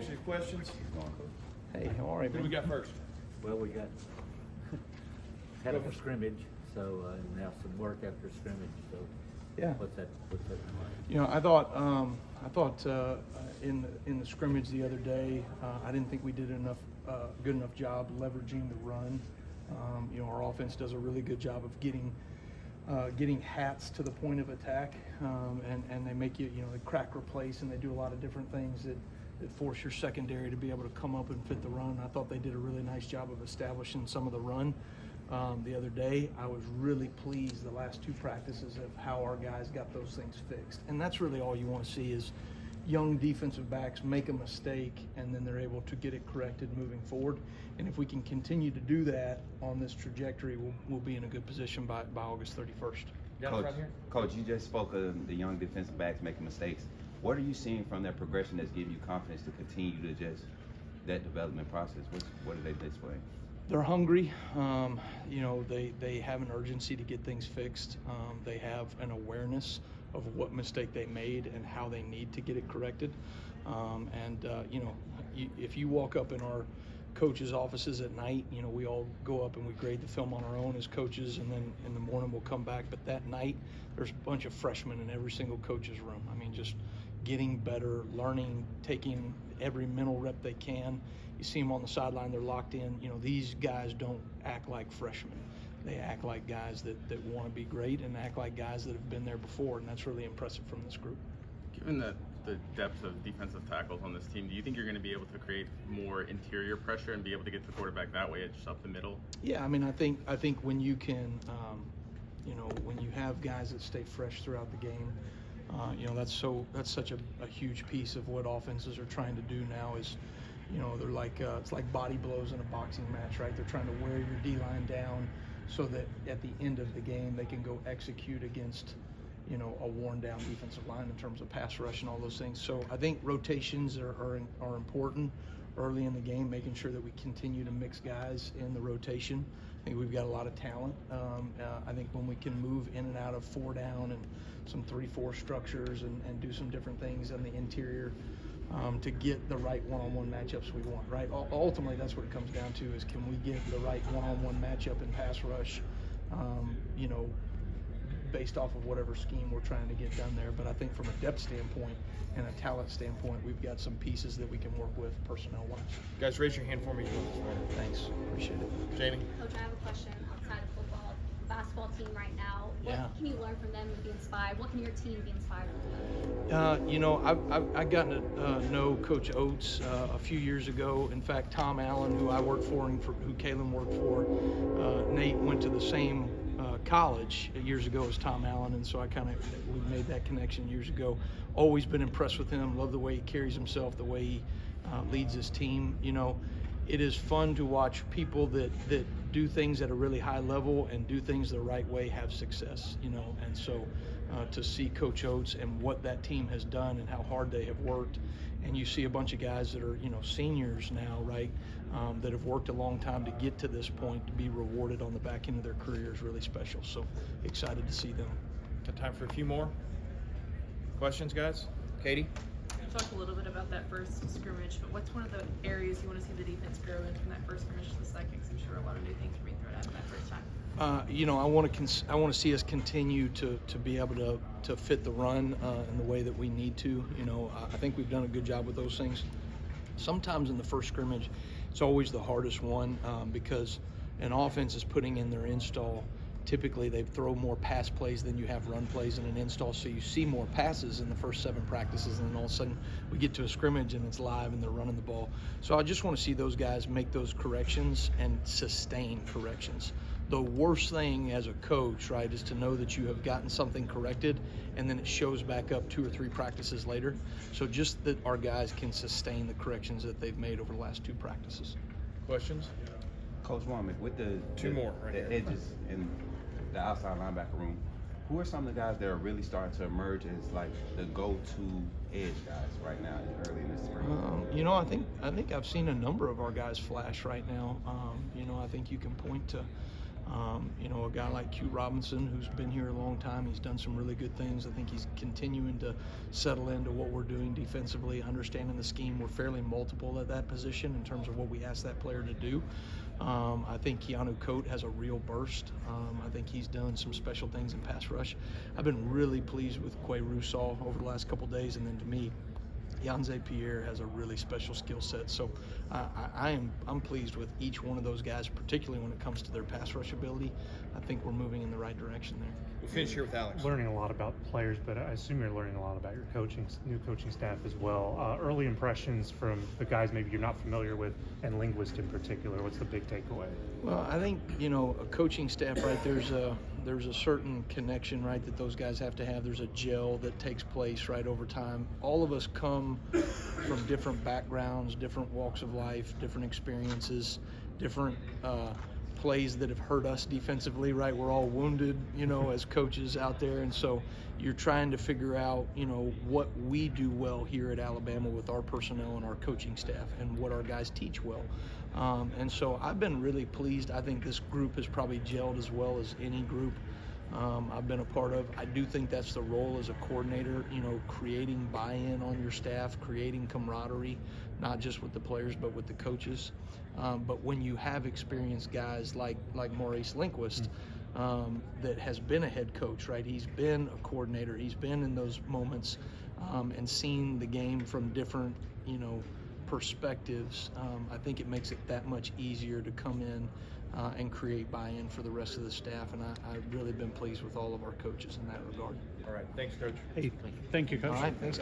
Coach. Any questions? Hey, how are you, Who do we got first? Well, we got had a scrimmage, so now some work after scrimmage. So Yeah. what's that like? You know, I thought in the scrimmage the other day, I didn't think we did good enough job leveraging the run. You know, our offense does a really good job of getting hats to the point of attack, and they make you, they crack replace, and they do a lot of different things that force your secondary to be able to come up and fit the run. I thought they did a really nice job of establishing some of the run the other day. I was really pleased the last two practices of how our guys got those things fixed. And that's really all you want to see is young defensive backs make a mistake and then they're able to get it corrected moving forward. And if we can continue to do that on this trajectory, we'll be in a good position by August 31st. Coach, you just spoke of the young defensive backs making mistakes. What are you seeing from their progression that's giving you confidence to continue to just that development process? What are they displaying? They're hungry. They have an urgency to get things fixed. They have an awareness of what mistake they made and how they need to get it corrected. If you walk up in our coaches' offices at night, we all go up and we grade the film on our own as coaches, and then in the morning we'll come back. But that night, there's a bunch of freshmen in every single coach's room. I mean, just getting better, learning, taking every mental rep they can. You see them on the sideline, they're locked in. These guys don't act like freshmen. They act like guys that want to be great and act like guys that have been there before, and that's really impressive from this group. Given the depth of defensive tackles on this team, do you think you're going to be able to create more interior pressure and be able to get the quarterback that way, just up the middle? Yeah, I mean, I think when you can, when you have guys that stay fresh throughout the game, that's such a huge piece of what offenses are trying to do now is, they're like it's like body blows in a boxing match, right? They're trying to wear your D-line down so that at the end of the game they can go execute against, a worn down defensive line in terms of pass rush and all those things. So I think rotations are important early in the game, making sure that we continue to mix guys in the rotation. I think we've got a lot of talent. I think when we can move in and out of 4 down and some 3-4 structures and do some different things on the interior to get the right one-on-one matchups we want, right? Ultimately, that's what it comes down to is can we get the right one-on-one matchup in pass rush, based off of whatever scheme we're trying to get done there. But I think from a depth standpoint and a talent standpoint, we've got some pieces that we can work with personnel-wise. Guys, raise your hand for me. Thanks, appreciate it. Jamie? Coach, I have a question outside of football. Basketball team right now, what can you learn from them and be inspired? What can your team be inspired from? I've gotten to know Coach Oates a few years ago. In fact, Tom Allen, who I worked for and who Kalen worked for, Nate went to the same college years ago as Tom Allen, and so we made that connection years ago. Always been impressed with him. Love the way he carries himself, the way he leads his team. It is fun to watch people that do things at a really high level and do things the right way have success, and so to see Coach Oates and what that team has done and how hard they have worked, and you see a bunch of guys that are seniors now, right, that have worked a long time to get to this point, to be rewarded on the back end of their career is really special. So excited to see them. Got time for a few more questions, guys? Katie? You talked a little bit about that first scrimmage, but what's one of the areas you want to see the defense grow in from that first scrimmage to the second? Because I'm sure a lot of new things are being thrown out that first time. I want to see us continue to be able to fit the run in the way that we need to. I think we've done a good job with those things. Sometimes in the first scrimmage, it's always the hardest one because an offense is putting in their install. Typically, they throw more pass plays than you have run plays in an install, so you see more passes in the first 7 practices, and then all of a sudden we get to a scrimmage and it's live and they're running the ball. So I just want to see those guys make those corrections and sustain corrections. The worst thing as a coach, right, is to know that you have gotten something corrected and then it shows back up 2 or 3 practices later. So just that our guys can sustain the corrections that they've made over the last 2 practices. Questions? Coach Wommack, with the edges in the outside linebacker room, who are some of the guys that are really starting to emerge as like the go-to edge guys right now, early in the spring? I think I've seen a number of our guys flash right now. I think you can point to You know, a guy like Q Robinson, who's been here a long time, he's done some really good things. I think he's continuing to settle into what we're doing defensively, understanding the scheme. We're fairly multiple at that position in terms of what we ask that player to do. I think Keanu Coate has a real burst. I think he's done some special things in pass rush. I've been really pleased with Quay Russaw over the last couple days, and then to me, Yanze Pierre has a really special skill set. So I'm pleased with each one of those guys, particularly when it comes to their pass rush ability. I think we're moving in the right direction there. We'll finish here with Alex. Learning a lot about players, but I assume you're learning a lot about your new coaching staff as well. Early impressions from the guys maybe you're not familiar with, and linguist in particular. What's the big takeaway? Well, I think, you know, a coaching staff, right, there's a certain connection, right, that those guys have to have. There's a gel that takes place, right, over time. All of us come from different backgrounds, different walks of life, different experiences, different plays that have hurt us defensively, right? We're all wounded, you know, as coaches out there. And so you're trying to figure out, you know, what we do well here at Alabama with our personnel and our coaching staff and what our guys teach well. And so I've been really pleased. I think this group has probably gelled as well as any group I've been a part of. I do think that's the role as a coordinator, you know, creating buy-in on your staff, creating camaraderie, not just with the players, but with the coaches. But when you have experienced guys like Maurice Linguist, that has been a head coach, right? He's been a coordinator. He's been in those moments and seen the game from different, you know, perspectives. I think it makes it that much easier to come in and create buy-in for the rest of the staff. And I've really been pleased with all of our coaches in that regard. All right. Thanks, Coach. Hey, thank you, Coach. All right. Thanks, guys.